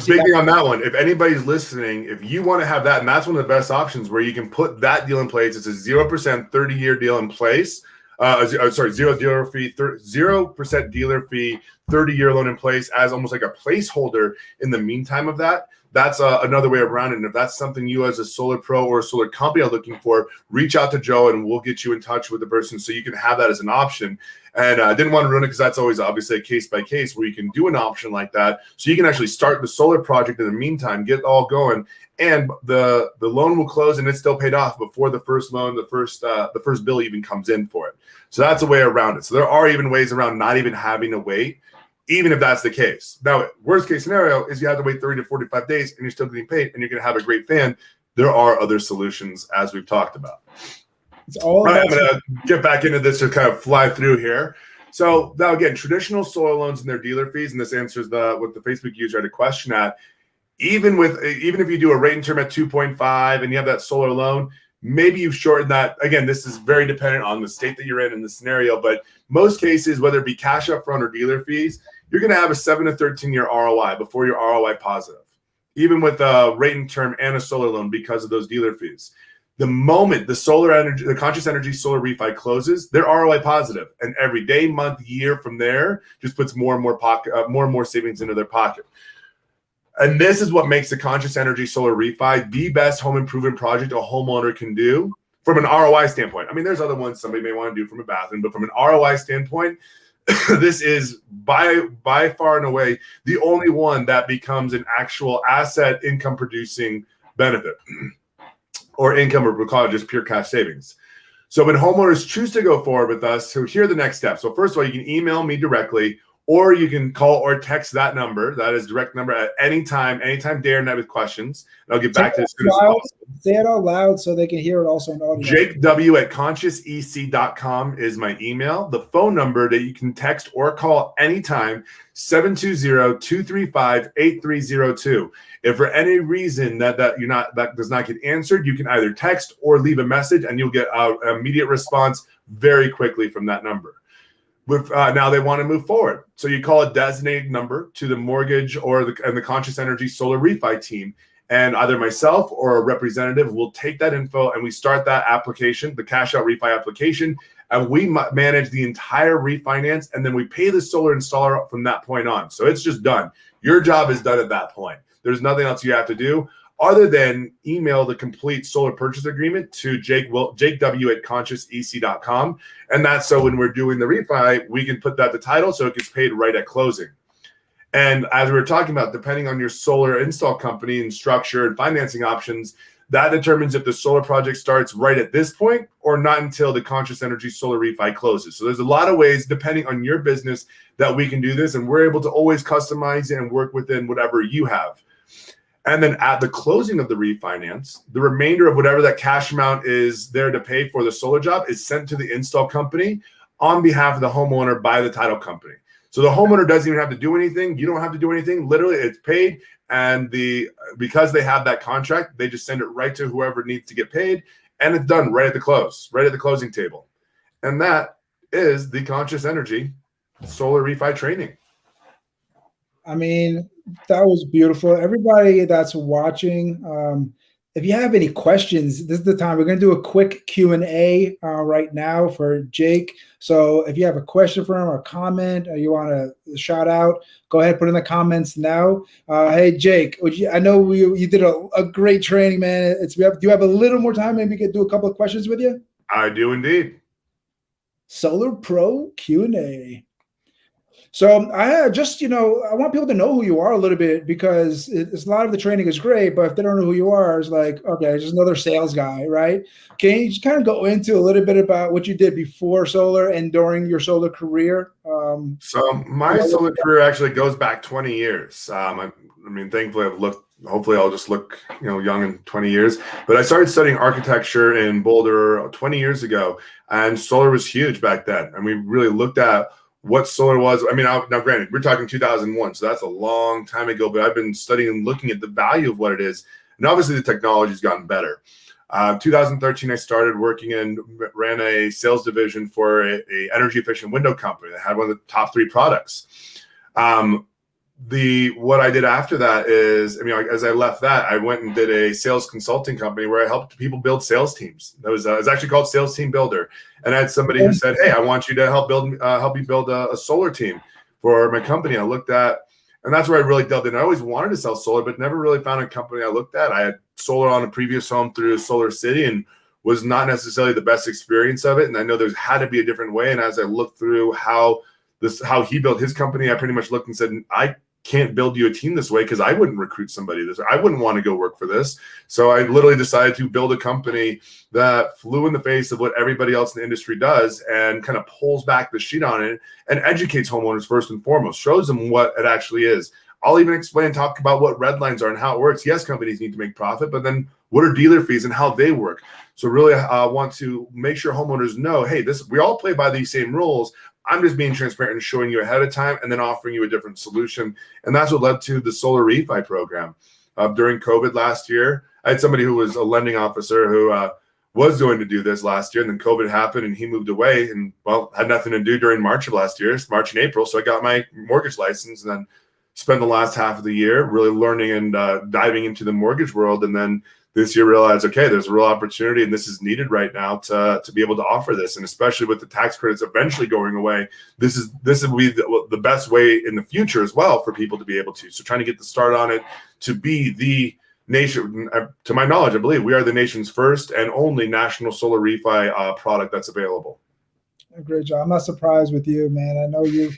big thing on that one. If anybody's listening, if you want to have that, and that's one of the best options where you can put that deal in place. It's a 0% 30-year deal in place. Zero dealer fee, 0% dealer fee, 30-year loan in place as almost like a placeholder in the meantime of that. That's another way around it. And if that's something you as a solar pro or a solar company are looking for, reach out to Joe and we'll get you in touch with the person so you can have that as an option. And I didn't want to ruin it because that's always obviously a case by case where you can do an option like that. So you can actually start the solar project in the meantime, get it all going, and the loan will close and it's still paid off before the first loan, the first bill even comes in for it. So that's a way around it. So there are even ways around not even having to wait, even if that's the case. Now, worst case scenario is you have to wait 30 to 45 days and you're still getting paid and you're going to have a great fan. There are other solutions as we've talked about. It's all I'm going to get back into this to kind of fly through here. So now again, traditional solar loans and their dealer fees, and this answers what the Facebook user had a question at. Even if you do a rate and term at 2.5 and you have that solar loan, maybe you've shortened that. Again, this is very dependent on the state that you're in the scenario, but most cases, whether it be cash upfront or dealer fees, you're going to have a 7 to 13 year ROI before you're ROI positive, even with a rate and term and a solar loan because of those dealer fees. The moment the conscious energy solar refi closes, they're ROI positive, and every day, month, year from there just puts more and more savings into their pocket. And this is what makes the conscious energy solar refi the best home improvement project a homeowner can do from an ROI standpoint. I mean, there's other ones somebody may want to do from a bathroom, but from an ROI standpoint, this is by far and away the only one that becomes an actual asset income producing benefit or income, or we'll call it just pure cash savings. So when homeowners choose to go forward with us, so here are the next steps. So first of all, you can email me directly, or you can call or text that number. That is direct number at any time day or night with questions. And I'll get back to it as soon as possible. Say it out loud so they can hear it also in audio. JakeW@consciousec.com is my email. The phone number that you can text or call anytime, 720-235-8302. If for any reason that does not get answered, you can either text or leave a message, and you'll get an immediate response very quickly from that number. Now they want to move forward. So you call a designated number to the mortgage or the Conscious Energy Solar Refi team, and either myself or a representative will take that info and we start that application, the cash out refi application, and we manage the entire refinance, and then we pay the solar installer from that point on. So it's just done. Your job is done at that point. There's nothing else you have to do other than email the complete solar purchase agreement to JakeW@consciousec.com. And that's so when we're doing the refi, we can put that the title so it gets paid right at closing. And as we were talking about, depending on your solar install company and structure and financing options, that determines if the solar project starts right at this point or not until the Conscious Energy Solar Refi closes. So there's a lot of ways, depending on your business, that we can do this. And we're able to always customize it and work within whatever you have. And then at the closing of the refinance, the remainder of whatever that cash amount is there to pay for the solar job is sent to the install company on behalf of the homeowner by the title company. So the homeowner doesn't even have to do anything. You don't have to do anything. Literally, it's paid. And because they have that contract, they just send it right to whoever needs to get paid. And it's done right at the close, right at the closing table. And that is the Conscious Energy Solar Refi training. I mean, that was beautiful. Everybody that's watching, if you have any questions, this is the time. We're going to do a quick Q&A right now for Jake. So if you have a question for him or a comment or you want to shout out, go ahead, put in the comments now. Hey, Jake, I know you did a great training, man. Do you have a little more time? Maybe we could do a couple of questions with you? I do indeed. Solar Pro Q&A. So I want people to know who you are a little bit, because it's a lot of the training is great, but if they don't know who you are, it's like, okay, just another sales guy, right? Can you just kind of go into a little bit about what you did before solar and during your solar career? So my solar career actually goes back 20 years. I mean, thankfully hopefully I'll just look, young in 20 years. But I started studying architecture in Boulder 20 years ago, and solar was huge back then. And we really looked at what solar was. I mean, now granted, we're talking 2001, so that's a long time ago, but I've been studying and looking at the value of what it is. And obviously the technology's gotten better. 2013, I started working and ran a sales division for a energy efficient window company that had one of the top 3 products. What I did after that is, as I left that, I went and did a sales consulting company where I helped people build sales teams. It was actually called Sales Team Builder. And I had somebody who said, hey, I want you to help you build a solar team for my company. I looked at, and that's where I really delved in. I always wanted to sell solar, but never really found a company I looked at. I had solar on a previous home through Solar City and was not necessarily the best experience of it. And I know there's had to be a different way. And as I looked through how he built his company, I pretty much looked and said, I can't build you a team this way, because I wouldn't recruit somebody this way. I wouldn't want to go work for this. So I literally decided to build a company that flew in the face of what everybody else in the industry does and kind of pulls back the sheet on it and educates homeowners first and foremost, shows them what it actually is. I'll even talk about what red lines are and how it works. Yes, companies need to make profit, but then what are dealer fees and how they work? So really want to make sure homeowners know, hey, we all play by these same rules. I'm just being transparent and showing you ahead of time and then offering you a different solution. And that's what led to the Solar Refi program. During COVID last year, I had somebody who was a lending officer who was going to do this last year, and then COVID happened and he moved away, and well, had nothing to do during March of last year, March and April. So I got my mortgage license and then spent the last half of the year really learning and diving into the mortgage world. And then this year realized, okay, there's a real opportunity and this is needed right now to be able to offer this. And especially with the tax credits eventually going away, this will be the best way in the future as well for people to be able to. So trying to get the start on it, to be the nation, to my knowledge, I believe we are the nation's first and only national solar refi product that's available. Great job. I'm not surprised with you, man. I know you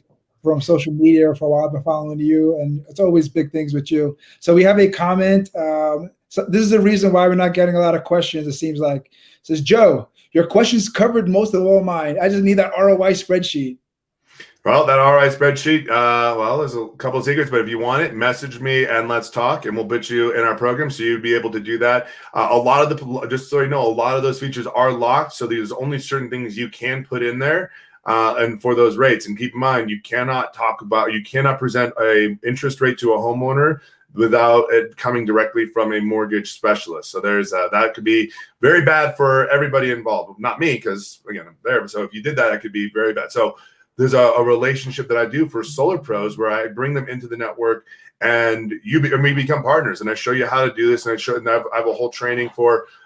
from social media for a while. I've been following you, and it's always big things with you. So we have a comment. So this is the reason why we're not getting a lot of questions, it seems like. It says, Joe, your questions covered most of all mine. I just need that ROI spreadsheet. Well, that ROI spreadsheet, well, there's a couple of secrets, but if you want it, message me and let's talk, and we'll put you in our program so you'd be able to do that. A lot of the, just so you know, a lot of those features are locked, so there's only certain things you can put in there, and for those rates. And keep in mind, you cannot present a interest rate to a homeowner without it coming directly from a mortgage specialist. So there's that could be very bad for everybody involved. Not me, because again, I'm there. So if you did that, it could be very bad. So there's a relationship that I do for solar pros where I bring them into the network, and we become partners, and I show you how to do this, and I have a whole training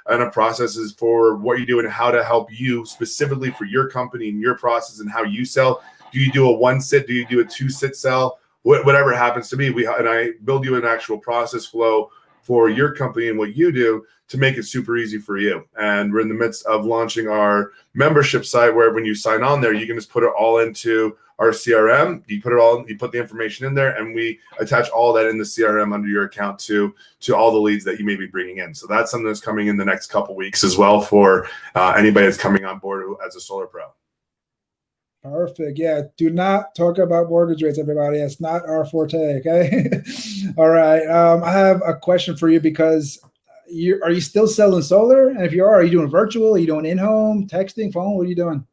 and processes for what you do and how to help you specifically for your company and your process and how you sell. Do you do a 1-sit? Do you do a 2-sit sell? Whatever it happens to be, and I build you an actual process flow for your company and what you do to make it super easy for you. And we're in the midst of launching our membership site where when you sign on there, you can just put it all into our CRM. You put the information in there, and we attach all that in the CRM under your account to all the leads that you may be bringing in. So that's something that's coming in the next couple weeks as well for anybody that's coming on board as a solar pro. Perfect. Yeah. Do not talk about mortgage rates, everybody. It's not our forte. Okay. All right. I have a question for you because are you still selling solar? And if you are you doing virtual? Are you doing in-home, texting, phone? What are you doing?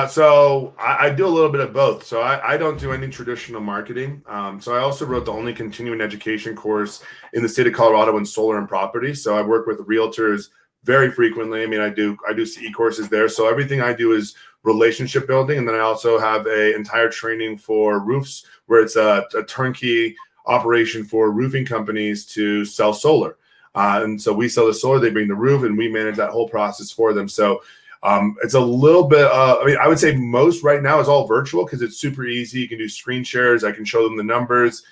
So I do a little bit of both. So I don't do any traditional marketing. So I also wrote the only continuing education course in the state of Colorado in solar and property. So I work with realtors very frequently. I mean, I do CE courses there. So everything I do is relationship building. And then I also have an entire training for roofs where it's a turnkey operation for roofing companies to sell solar. And so we sell the solar, they bring the roof, and we manage that whole process for them. So it's a little bit, I would say most right now is all virtual because it's super easy. You can do screen shares. I can show them the numbers.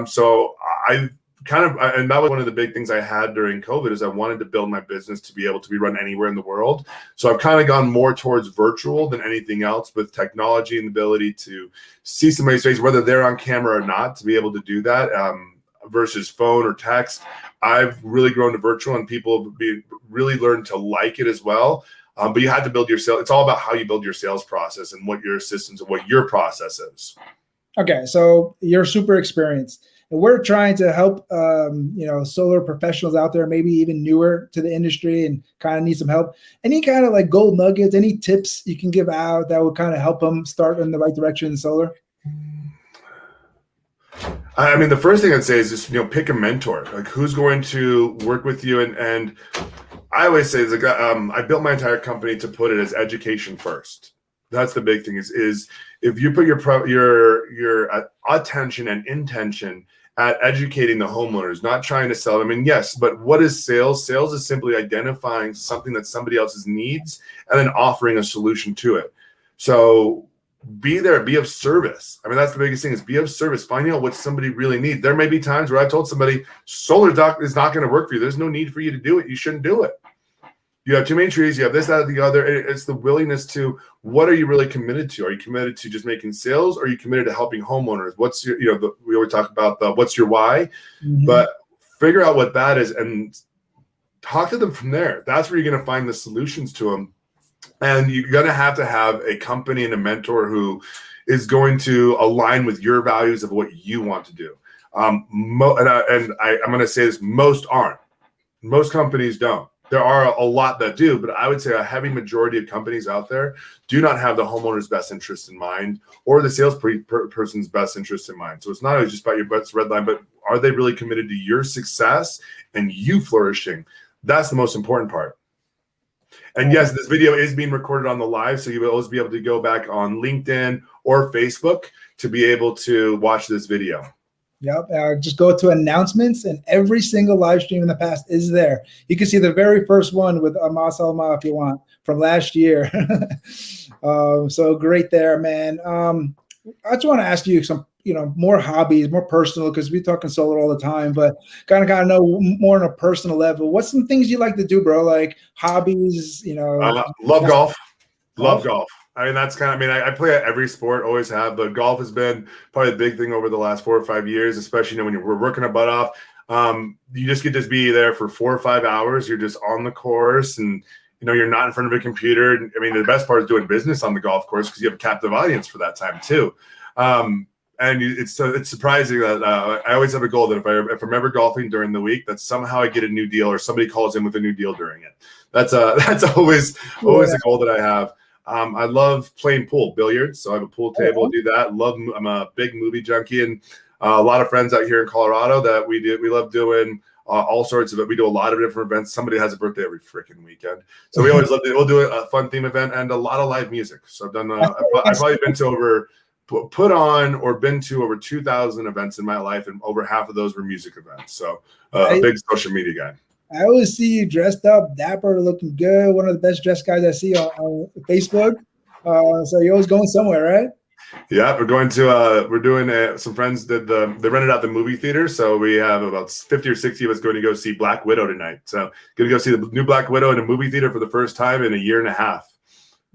So I and that was one of the big things I had during COVID is I wanted to build my business to be able to be run anywhere in the world. So I've kind of gone more towards virtual than anything else with technology and the ability to see somebody's face, whether they're on camera or not, to be able to do that versus phone or text. I've really grown to virtual, and people really learned to like it as well. But you have to build your sales. It's all about how you build your sales process and what your systems and what your process is. Okay, so you're super experienced, and we're trying to help solar professionals out there, maybe even newer to the industry and kind of need some help. Any kind of like gold nuggets, any tips you can give out that would kind of help them start in the right direction in solar? I mean, the first thing I'd say is just, pick a mentor, like who's going to work with you. And I always say, I built my entire company to put it as education first. That's the big thing is if you put your attention and intention at educating the homeowners, not trying to sell them. And yes, but what is sales? Sales is simply identifying something that somebody else's needs and then offering a solution to it. So be there, be of service. I mean, that's the biggest thing is be of service, finding out what somebody really needs. There may be times where I've told somebody solar dock is not going to work for you. There's no need for you to do it. You shouldn't do it. You have too many trees. You have this, that, or the other. It's the willingness to, what are you really committed to? Are you committed to just making sales? Or are you committed to helping homeowners? What's your, we always talk about what's your why, but figure out what that is and talk to them from there. That's where you're going to find the solutions to them. And you're going to have a company and a mentor who is going to align with your values of what you want to do. I'm going to say this, most aren't. Most companies don't. There are a lot that do, but I would say a heavy majority of companies out there do not have the homeowner's best interest in mind or the sales person's best interest in mind. So it's not always just about your best red line, but are they really committed to your success and you flourishing? That's the most important part. And yes, this video is being recorded on the live, so you will always be able to go back on LinkedIn or Facebook to be able to watch this video. Yep. Just go to announcements, and every single live stream in the past is there. You can see the very first one with Amas Alma if you want from last year. So great there, man. I just want to ask you some, more hobbies, more personal, because we're talking solar all the time, but kind of got to know more on a personal level. What's some things you like to do, bro? Like hobbies, love golf. Love golf. I mean, that's kind of, I play at every sport, always have, but golf has been probably the big thing over the last 4 or 5 years, especially when we're working our butt off. You just get to be there for 4 or 5 hours. You're just on the course, and you're not in front of a computer. I mean, the best part is doing business on the golf course because you have a captive audience for that time too. And it's surprising that I always have a goal that if I'm ever golfing during the week, that somehow I get a new deal or somebody calls in with a new deal during it. That's always a goal that I have. I love playing pool, billiards. So I have a pool table, do that. I'm a big movie junkie, and a lot of friends out here in Colorado that we love doing all sorts of it. We do a lot of different events. Somebody has a birthday every freaking weekend. So we always we'll do a fun theme event and a lot of live music. So I've done, I've probably been to been to over 2,000 events in my life, and over half of those were music events. So a big social media guy. I always see you dressed up, dapper, looking good. One of the best dressed guys I see on Facebook. So you're always going somewhere, right? Yeah, we're going to we're doing some friends they rented out the movie theater, so we have about 50 or 60 of us going to go see Black Widow tonight. So going to go see the new Black Widow in a movie theater for the first time in a year and a half.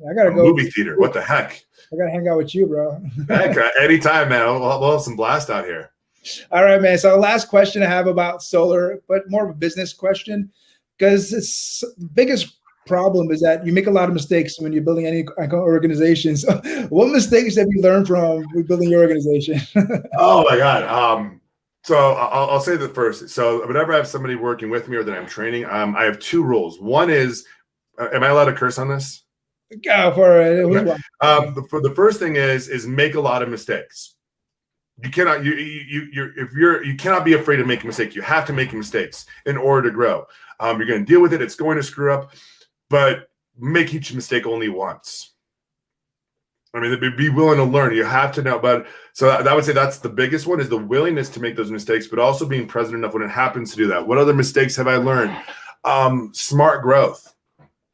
I gotta go movie theater. What the heck? I gotta hang out with you, bro. Heck, anytime, man. We'll have some blast out here. All right, man. So last question I have about solar, but more of a business question, because it's the biggest problem is that you make a lot of mistakes when you're building any organization. So what mistakes have you learned from building your organization? Oh my God. So I'll say the first. So whenever I have somebody working with me or that I'm training, I have 2 rules. One is, am I allowed to curse on this? Go for it. Okay. The first thing is make a lot of mistakes. You cannot you cannot be afraid to make a mistake. You have to make mistakes in order to grow. You're going to deal with it. It's going to screw up, but make each mistake only once. I mean, be willing to learn. You have to know. But so I would say that's the biggest one, is the willingness to make those mistakes, but also being present enough when it happens to do that. What other mistakes have I learned? Smart growth.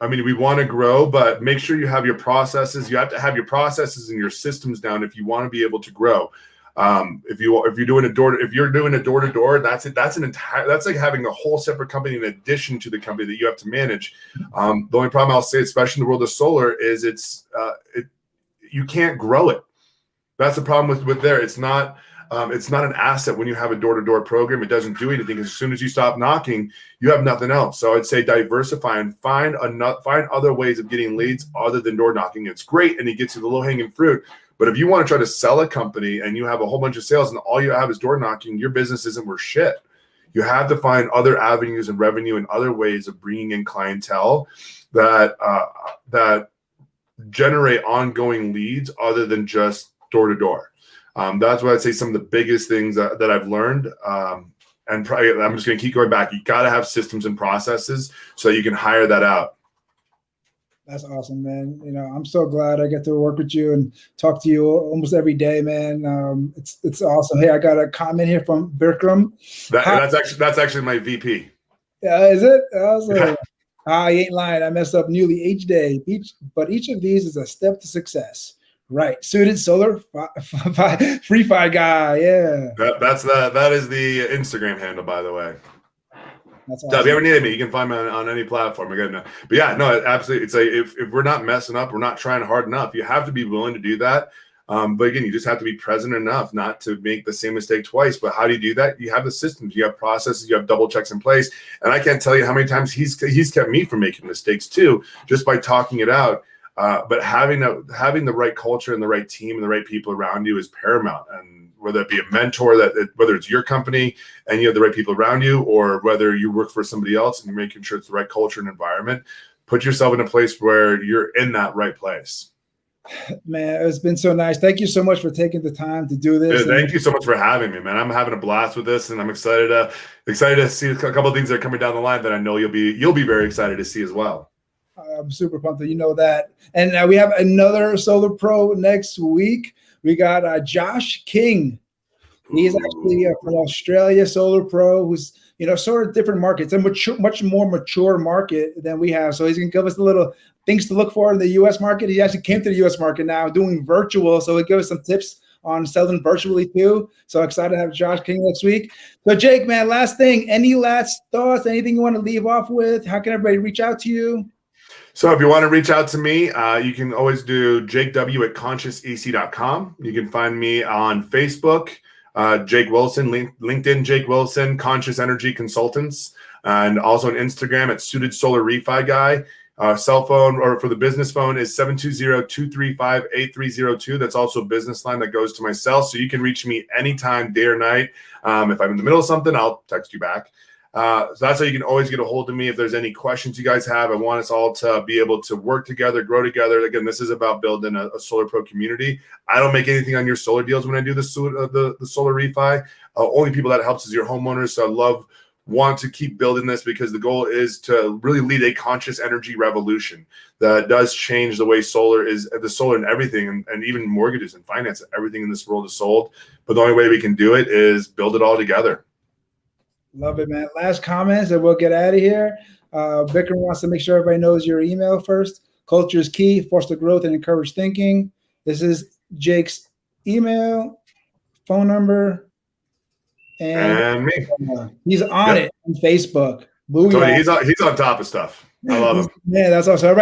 I mean, we want to grow, but make sure you have your processes. You have to have your processes and your systems down if you want to be able to grow. If you're doing a door to door, that's it. That's like having a whole separate company in addition to the company that you have to manage. The only problem I'll say, especially in the world of solar, is you can't grow it. That's the problem with there. It's not an asset when you have a door-to-door program. It doesn't do anything. As soon as you stop knocking, you have nothing else. So I'd say diversify and find other ways of getting leads other than door knocking. It's great, and it gets you the low-hanging fruit. But if you want to try to sell a company and you have a whole bunch of sales and all you have is door knocking, your business isn't worth shit. You have to find other avenues and revenue and other ways of bringing in clientele that generate ongoing leads other than just door to door. That's what I'd say some of the biggest things that I've learned. And probably, I'm just going to keep going back. You got to have systems and processes so you can hire that out. That's awesome, man. I'm so glad I get to work with you and talk to you almost every day, man. It's awesome. Hey, I got a comment here from Birkram. That's actually my VP. Yeah, is it? Awesome. I ain't lying. I messed up nearly each day. But each of these is a step to success. Right. Suited solar free fire guy. Yeah. That is the Instagram handle, by the way. That's awesome. So if you ever need me, you can find me on any platform. But yeah, no, absolutely. It's if we're not messing up, we're not trying hard enough. You have to be willing to do that. But again, you just have to be present enough not to make the same mistake twice. But how do you do that? You have the systems, you have processes, you have double checks in place. And I can't tell you how many times he's kept me from making mistakes too, just by talking it out. But having the right culture and the right team and the right people around you is paramount. And whether it be a mentor, whether it's your company and you have the right people around you, or whether you work for somebody else and you're making sure it's the right culture and environment, put yourself in a place where you're in that right place. Man, it's been so nice. Thank you so much for taking the time to do this. Yeah, thank you so much for having me, man. I'm having a blast with this, and I'm excited to see a couple of things that are coming down the line that I know you'll be very excited to see as well. I'm super pumped that you know that. And we have another Solar Pro next week. We got Josh King. He's actually from Australia, Solar Pro, who's, sort of different markets, a much more mature market than we have. So he's going to give us a little things to look for in the U.S. market. He actually came to the U.S. market now doing virtual. So he'll give us some tips on selling virtually too. So excited to have Josh King next week. So Jake, man, last thing, any last thoughts, anything you want to leave off with? How can everybody reach out to you? So if you want to reach out to me, you can always do jakew@consciousec.com. You can find me on Facebook, Jake Wilson, LinkedIn, Jake Wilson, Conscious Energy Consultants, and also on Instagram at Suited Solar Refi Guy. Cell phone, or for the business phone, is 720-235-8302. That's also a business line that goes to my cell. So you can reach me anytime, day or night. If I'm in the middle of something, I'll text you back. So that's how you can always get a hold of me if there's any questions you guys have. I want us all to be able to work together, grow together. Again, this is about building a Solar Pro community. I don't make anything on your solar deals when I do the solar refi. Only people that helps is your homeowners. So I want to keep building this because the goal is to really lead a conscious energy revolution that does change the way solar and everything, and even mortgages and finance. Everything in this world is sold. But the only way we can do it is build it all together. Love it, man. Last comments and we'll get out of here. Vikram wants to make sure everybody knows your email first. Culture is key, foster growth and encourage thinking. This is Jake's email, phone number, and me. He's on it on Facebook. So he's on top of stuff. I love him. Yeah, that's awesome. I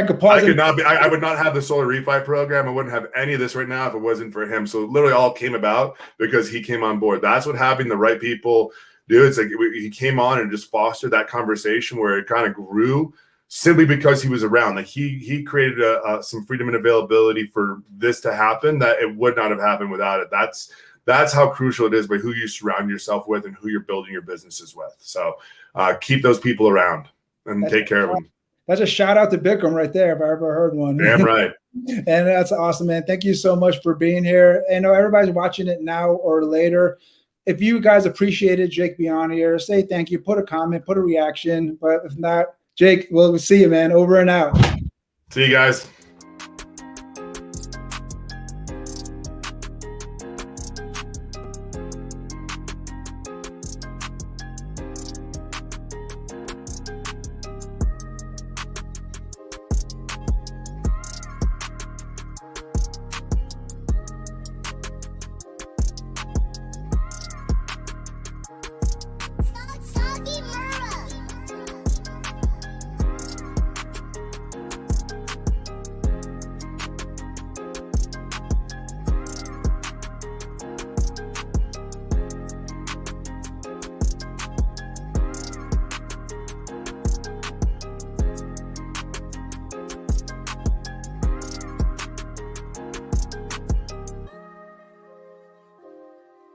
would not have the solar refi program. I wouldn't have any of this right now if it wasn't for him. So literally all came about because he came on board. That's what having the right people do. It's like he came on and just fostered that conversation where it kind of grew simply because he was around. Like he created some freedom and availability for this to happen that it would not have happened without it. That's how crucial it is by who you surround yourself with and who you're building your businesses with. So keep those people around and take care of them. That's a shout out to Bikram right there, if I ever heard one. Damn right. And that's awesome, man. Thank you so much for being here. I know everybody's watching it now or later. If you guys appreciated Jake being on here, say thank you, put a comment, put a reaction. But if not, Jake, we'll see you, man. Over and out. See you guys.